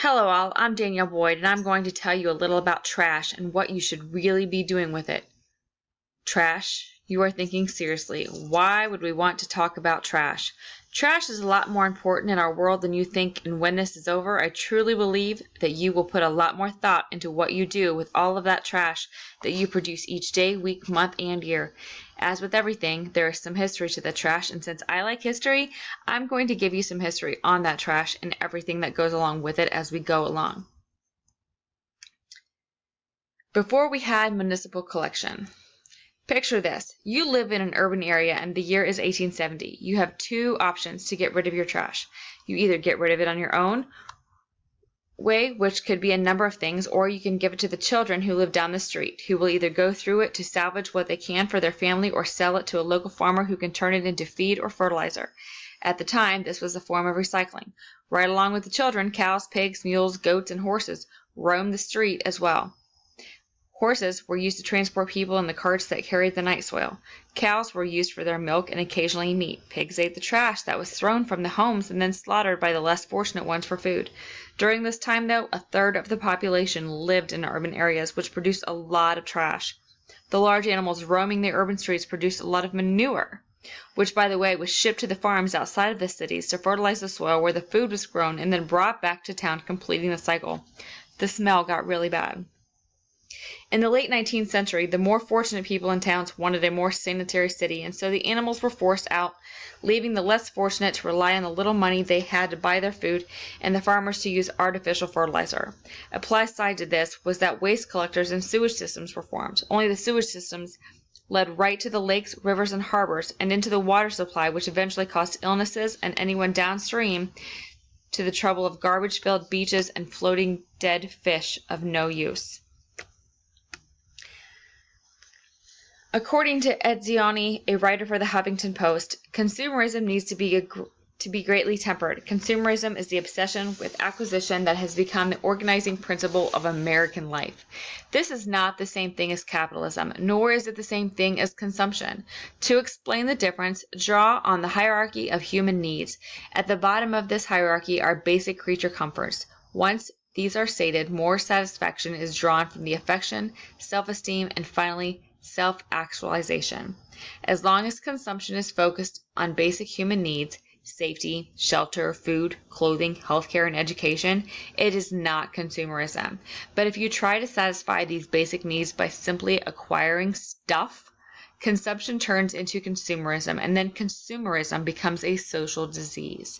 Hello all, I'm Danielle Boyd and I'm going to tell you a little about trash and what you should really be doing with it. Trash? You are thinking seriously, why would we want to talk about trash? Trash is a lot more important in our world than you think, and when this is over, I truly believe that you will put a lot more thought into what you do with all of that trash that you produce each day, week, month, and year. As with everything, there is some history to the trash, and since I like history, I'm going to give you some history on that trash and everything that goes along with it as we go along. Before we had municipal collection. Picture this. You live in an urban area and the year is 1870. You have two options to get rid of your trash. You either get rid of it on your own way, which could be a number of things, or you can give it to the children who live down the street, who will either go through it to salvage what they can for their family or sell it to a local farmer who can turn it into feed or fertilizer. At the time, this was a form of recycling. Right along with the children, cows, pigs, mules, goats, and horses roamed the street as well. Horses were used to transport people in the carts that carried the night soil. Cows were used for their milk and occasionally meat. Pigs ate the trash that was thrown from the homes and then slaughtered by the less fortunate ones for food. During this time, though, a third of the population lived in urban areas, which produced a lot of trash. The large animals roaming the urban streets produced a lot of manure, which, by the way, was shipped to the farms outside of the cities to fertilize the soil where the food was grown and then brought back to town, completing the cycle. The smell got really bad. In the late 19th century, the more fortunate people in towns wanted a more sanitary city, and so the animals were forced out, leaving the less fortunate to rely on the little money they had to buy their food and the farmers to use artificial fertilizer. A plus side to this was that waste collectors and sewage systems were formed. Only the sewage systems led right to the lakes, rivers, and harbors, and into the water supply, which eventually caused illnesses and anyone downstream to the trouble of garbage-filled beaches and floating dead fish of no use. According to Edzioni, a writer for the Huffington Post, consumerism needs to be greatly tempered. Consumerism is the obsession with acquisition that has become the organizing principle of American life. This is not the same thing as capitalism, nor is it the same thing as consumption. To explain the difference, draw on the hierarchy of human needs. At the bottom of this hierarchy are basic creature comforts. Once these are sated, more satisfaction is drawn from the affection, self-esteem, and finally, self-actualization. As long as consumption is focused on basic human needs, safety, shelter, food, clothing, healthcare, and education, it is not consumerism. But if you try to satisfy these basic needs by simply acquiring stuff, consumption turns into consumerism, and then consumerism becomes a social disease.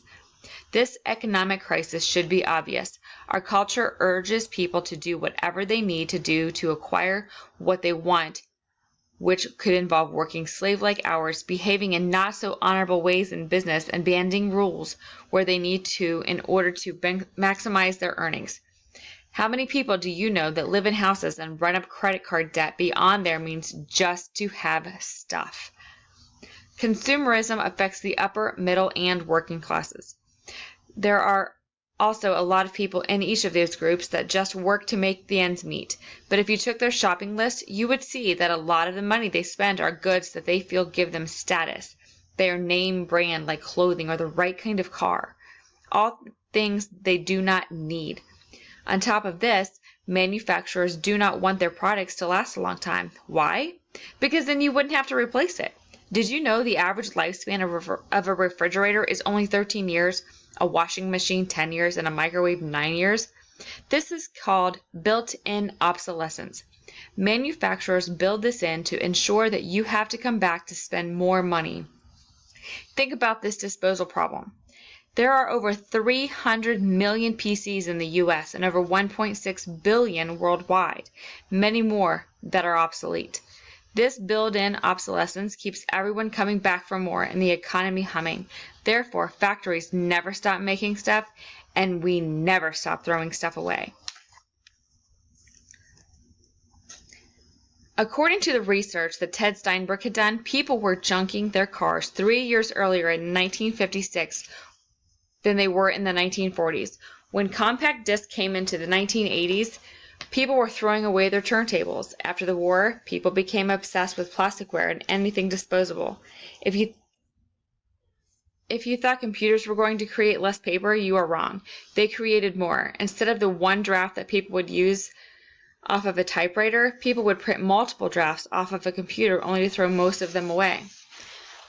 This economic crisis should be obvious. Our culture urges people to do whatever they need to do to acquire what they want, which could involve working slave-like hours, behaving in not so honorable ways in business, and bending rules where they need to in order to maximize their earnings. How many people do you know that live in houses and run up credit card debt beyond their means just to have stuff? Consumerism affects the upper, middle, and working classes. There are also a lot of people in each of those groups that just work to make the ends meet. But if you took their shopping list, you would see that a lot of the money they spend are goods that they feel give them status. They are name brand like clothing or the right kind of car. All things they do not need. On top of this, manufacturers do not want their products to last a long time. Why? Because then you wouldn't have to replace it. Did you know the average lifespan of a refrigerator is only 13 years? A washing machine 10 years, and a microwave 9 years. This is called built-in obsolescence. Manufacturers build this in to ensure that you have to come back to spend more money. Think about this disposal problem. There are over 300 million PCs in the US and over 1.6 billion worldwide, many more that are obsolete. This built-in obsolescence keeps everyone coming back for more and the economy humming. Therefore, factories never stop making stuff, and we never stop throwing stuff away. According to the research that Ted Steinberg had done, people were junking their cars 3 years earlier in 1956 than they were in the 1940s. When compact disc came into the 1980s, people were throwing away their turntables. After the war, people became obsessed with plasticware and anything disposable. If you thought computers were going to create less paper, you are wrong. They created more. Instead of the one draft that people would use off of a typewriter, people would print multiple drafts off of a computer only to throw most of them away.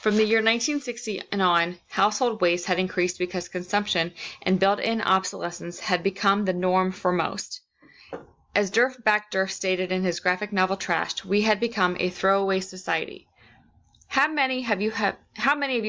From the year 1960 and on, household waste had increased because consumption and built-in obsolescence had become the norm for most. As Derf Backderf stated in his graphic novel Trashed, we had become a throwaway society. How many of you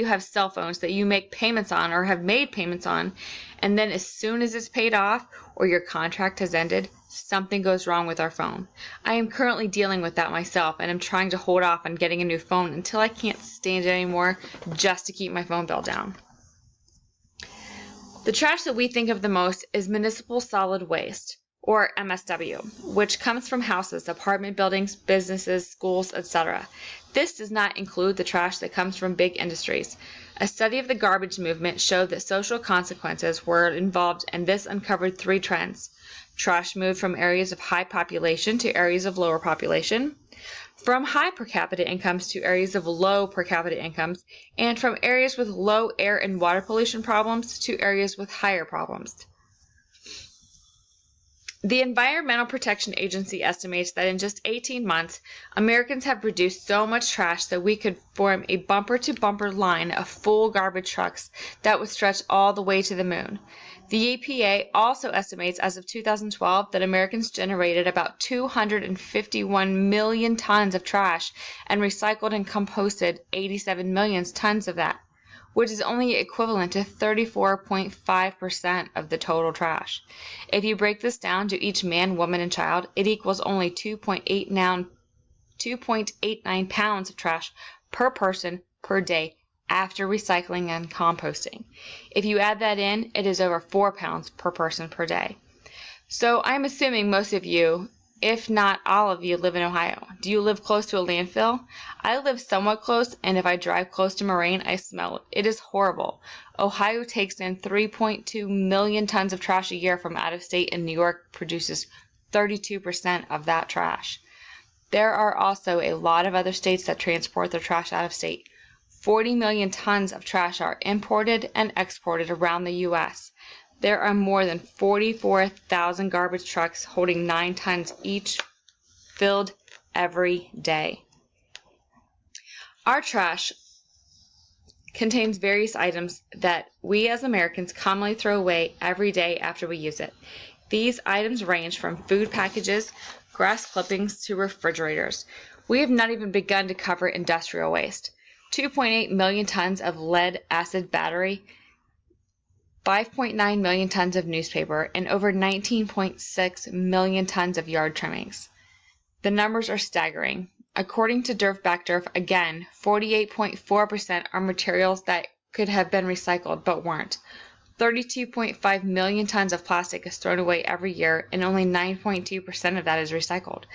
have cell phones that you make payments on or have made payments on, and then as soon as it's paid off or your contract has ended, something goes wrong with our phone? I am currently dealing with that myself, and I'm trying to hold off on getting a new phone until I can't stand it anymore just to keep my phone bill down. The trash that we think of the most is municipal solid waste, or MSW, which comes from houses, apartment buildings, businesses, schools, etc. This does not include the trash that comes from big industries. A study of the garbage movement showed that social consequences were involved, and this uncovered 3 trends. Trash moved from areas of high population to areas of lower population, from high per capita incomes to areas of low per capita incomes, and from areas with low air and water pollution problems to areas with higher problems. The Environmental Protection Agency estimates that in just 18 months, Americans have reduced so much trash that we could form a bumper-to-bumper line of full garbage trucks that would stretch all the way to the moon. The EPA also estimates as of 2012 that Americans generated about 251 million tons of trash and recycled and composted 87 million tons of that, which is only equivalent to 34.5% of the total trash. If you break this down to each man, woman, and child, it equals only 2.89 pounds of trash per person per day after recycling and composting. If you add that in, it is over 4 pounds per person per day. So I'm assuming most of you, if not all of you, live in Ohio. Do you live close to a landfill? I live somewhat close, and if I drive close to Moraine, I smell it. It is horrible. Ohio takes in 3.2 million tons of trash a year from out of state, and New York produces 32% of that trash. There are also a lot of other states that transport their trash out of state. 40 million tons of trash are imported and exported around the U.S. There are more than 44,000 garbage trucks holding 9 tons each filled every day. Our trash contains various items that we as Americans commonly throw away every day after we use it. These items range from food packages, grass clippings, to refrigerators. We have not even begun to cover industrial waste. 2.8 million tons of lead acid battery, 5.9 million tons of newspaper, and over 19.6 million tons of yard trimmings. The numbers are staggering. According to Derf Backderf, again, 48.4% are materials that could have been recycled but weren't. 32.5 million tons of plastic is thrown away every year, and only 9.2% of that is recycled.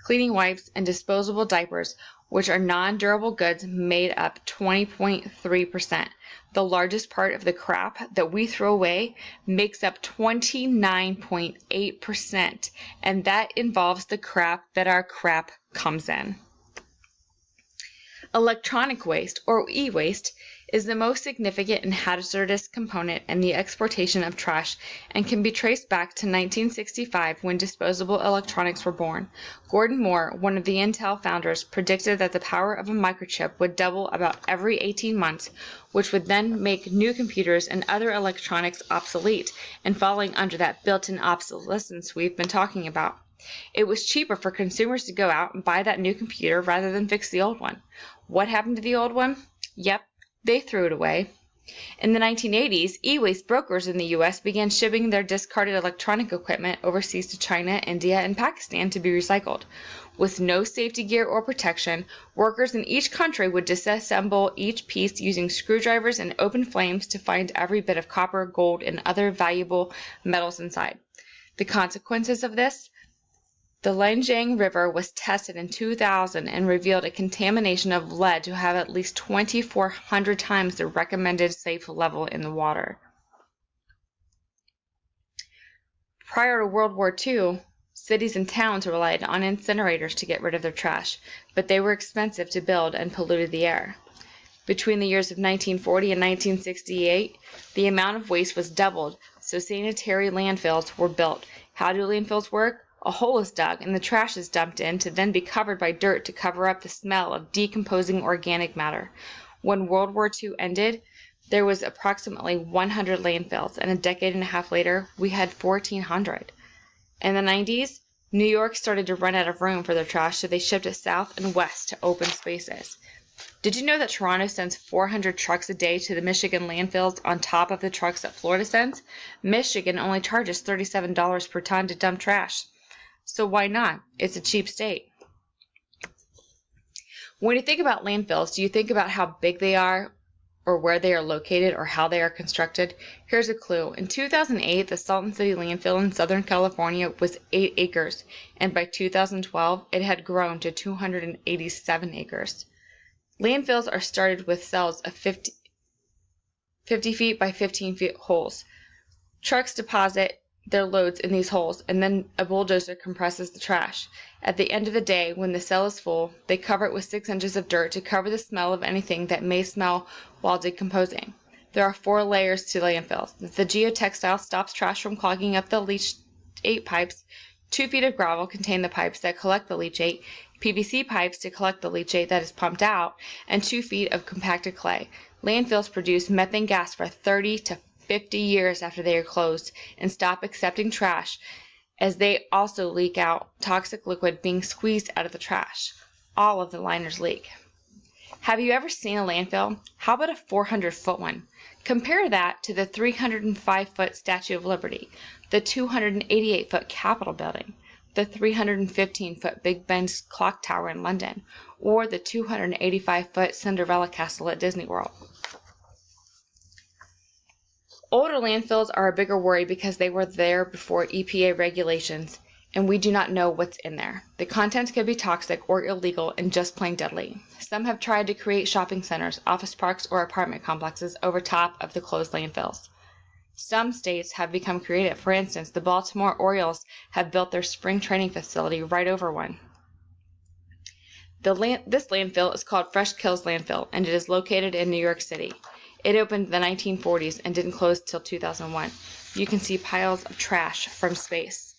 Cleaning wipes and disposable diapers, which are non-durable goods, made up 20.3%. The largest part of the crap that we throw away makes up 29.8%, and that involves the crap that our crap comes in. Electronic waste, or e-waste, is the most significant and hazardous component in the exportation of trash and can be traced back to 1965 when disposable electronics were born. Gordon Moore, one of the Intel founders, predicted that the power of a microchip would double about every 18 months, which would then make new computers and other electronics obsolete and falling under that built-in obsolescence we've been talking about. It was cheaper for consumers to go out and buy that new computer rather than fix the old one. What happened to the old one? Yep, they threw it away. In the 1980s, e-waste brokers in the U.S. began shipping their discarded electronic equipment overseas to China, India, and Pakistan to be recycled. With no safety gear or protection, workers in each country would disassemble each piece using screwdrivers and open flames to find every bit of copper, gold, and other valuable metals inside. The consequences of this? The Lianjiang River was tested in 2000 and revealed a contamination of lead to have at least 2,400 times the recommended safe level in the water. Prior to World War II, cities and towns relied on incinerators to get rid of their trash, but they were expensive to build and polluted the air. Between the years of 1940 and 1968, the amount of waste was doubled, so sanitary landfills were built. How do landfills work? A hole is dug and the trash is dumped in to then be covered by dirt to cover up the smell of decomposing organic matter. When World War II ended, there was approximately 100 landfills, and a decade and a half later, we had 1,400. In the 90s, New York started to run out of room for their trash, so they shipped it south and west to open spaces. Did you know that Toronto sends 400 trucks a day to the Michigan landfills on top of the trucks that Florida sends? Michigan only charges $37 per ton to dump trash. So why not? It's a cheap state. When you think about landfills, do you think about how big they are, or where they are located, or how they are constructed? Here's a clue. In 2008, the Salton City landfill in Southern California was 8 acres, and by 2012, it had grown to 287 acres. Landfills are started with cells of 50 feet by 15 feet holes. Trucks deposit their loads in these holes, and then a bulldozer compresses the trash. At the end of the day, when the cell is full, they cover it with 6 inches of dirt to cover the smell of anything that may smell while decomposing. There are 4 layers to landfills. The geotextile stops trash from clogging up the leachate pipes. 2 feet of gravel contain the pipes that collect the leachate, PVC pipes to collect the leachate that is pumped out, and 2 feet of compacted clay. Landfills produce methane gas for 30 to 50 years after they are closed and stop accepting trash, as they also leak out toxic liquid being squeezed out of the trash. All of the liners leak. Have you ever seen a landfill? How about a 400-foot one? Compare that to the 305-foot Statue of Liberty, the 288-foot Capitol building, the 315-foot Big Ben clock tower in London, or the 285-foot Cinderella Castle at Disney World. Older landfills are a bigger worry because they were there before EPA regulations, and we do not know what's in there. The contents could be toxic or illegal and just plain deadly. Some have tried to create shopping centers, office parks, or apartment complexes over top of the closed landfills. Some states have become creative. For instance, the Baltimore Orioles have built their spring training facility right over one. This landfill is called Fresh Kills Landfill, and it is located in New York City. It opened in the 1940s and didn't close till 2001. You can see piles of trash from space.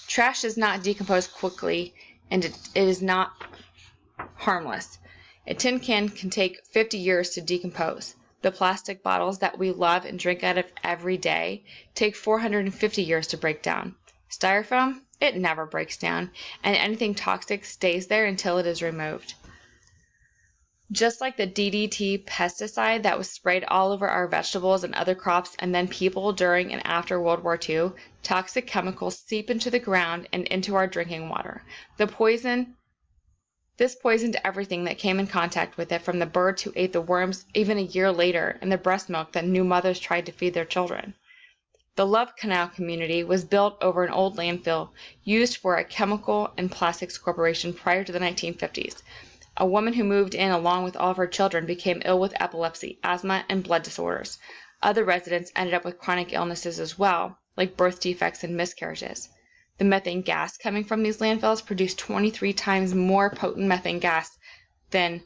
Trash does not decompose quickly, and it is not harmless. A tin can take 50 years to decompose. The plastic bottles that we love and drink out of every day take 450 years to break down. Styrofoam, it never breaks down, and anything toxic stays there until it is removed. Just like the DDT pesticide that was sprayed all over our vegetables and other crops and then people during and after World War II, toxic chemicals seep into the ground and into our drinking water. This poisoned everything that came in contact with it, from the birds who ate the worms even a year later and the breast milk that new mothers tried to feed their children. The Love Canal community was built over an old landfill used for a chemical and plastics corporation prior to the 1950s. A woman who moved in along with all of her children became ill with epilepsy, asthma, and blood disorders. Other residents ended up with chronic illnesses as well, like birth defects and miscarriages. The methane gas coming from these landfills produced 23 times more potent methane gas than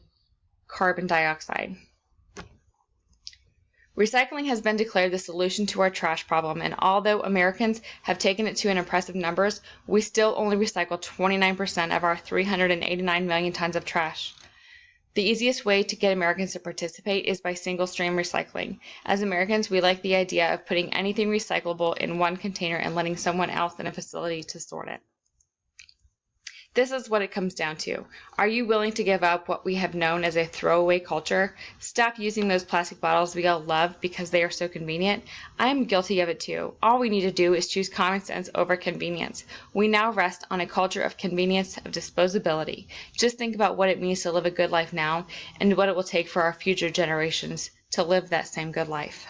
carbon dioxide. Recycling has been declared the solution to our trash problem, and although Americans have taken it to an impressive numbers, we still only recycle 29% of our 389 million tons of trash. The easiest way to get Americans to participate is by single-stream recycling. As Americans, we like the idea of putting anything recyclable in one container and letting someone else in a facility to sort it. This is what it comes down to. Are you willing to give up what we have known as a throwaway culture? Stop using those plastic bottles we all love because they are so convenient. I am guilty of it too. All we need to do is choose common sense over convenience. We now rest on a culture of convenience, of disposability. Just think about what it means to live a good life now and what it will take for our future generations to live that same good life.